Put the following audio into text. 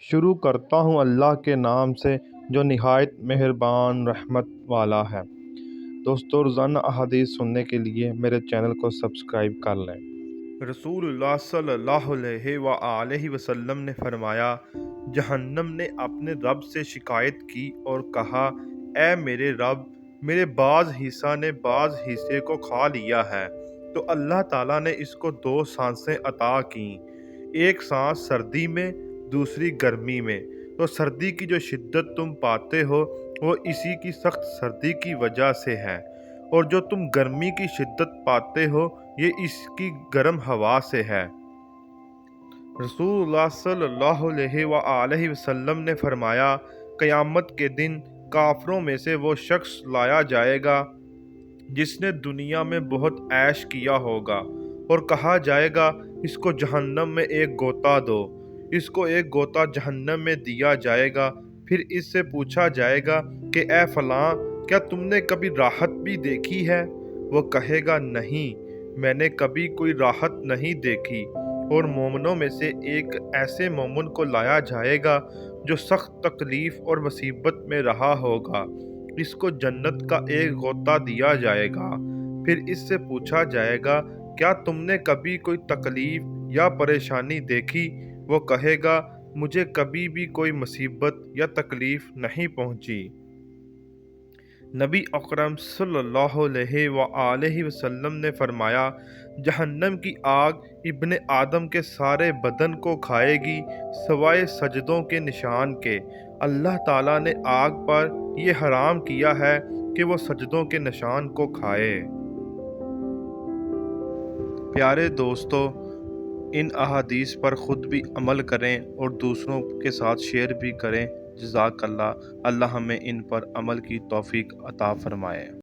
شروع کرتا ہوں اللہ کے نام سے جو نہایت مہربان رحمت والا ہے۔ دوستو، روزانہ احادیث سننے کے لیے میرے چینل کو سبسکرائب کر لیں۔ رسول اللہ صلی اللہ علیہ وآلہ وسلم نے فرمایا، جہنم نے اپنے رب سے شکایت کی اور کہا، اے میرے رب، میرے بعض حصہ نے بعض حصے کو کھا لیا ہے۔ تو اللہ تعالیٰ نے اس کو دو سانسیں عطا کیں، ایک سانس سردی میں، دوسری گرمی میں۔ تو سردی کی جو شدت تم پاتے ہو وہ اسی کی سخت سردی کی وجہ سے ہے، اور جو تم گرمی کی شدت پاتے ہو یہ اس کی گرم ہوا سے ہے۔ رسول اللہ صلی اللہ علیہ وآلہ وسلم نے فرمایا، قیامت کے دن کافروں میں سے وہ شخص لایا جائے گا جس نے دنیا میں بہت عیش کیا ہوگا، اور کہا جائے گا اس کو جہنم میں ایک غوطہ دو۔ اس کو ایک غوطہ جہنم میں دیا جائے گا، پھر اس سے پوچھا جائے گا کہ اے فلاں، کیا تم نے کبھی راحت بھی دیکھی ہے؟ وہ کہے گا نہیں، میں نے کبھی کوئی راحت نہیں دیکھی۔ اور مومنوں میں سے ایک ایسے مومن کو لایا جائے گا جو سخت تکلیف اور مصیبت میں رہا ہوگا، اس کو جنت کا ایک غوطہ دیا جائے گا، پھر اس سے پوچھا جائے گا کیا تم نے کبھی کوئی تکلیف یا پریشانی دیکھی؟ وہ کہے گا مجھے کبھی بھی کوئی مصیبت یا تکلیف نہیں پہنچی۔ نبی اکرم صلی اللہ علیہ وآلہ وسلم نے فرمایا، جہنم کی آگ ابن آدم کے سارے بدن کو کھائے گی سوائے سجدوں کے نشان کے۔ اللہ تعالیٰ نے آگ پر یہ حرام کیا ہے کہ وہ سجدوں کے نشان کو کھائے۔ پیارے دوستو، ان احادیث پر خود بھی عمل کریں اور دوسروں کے ساتھ شیئر بھی کریں۔ جزاک اللہ۔ اللہ ہمیں ان پر عمل کی توفیق عطا فرمائے۔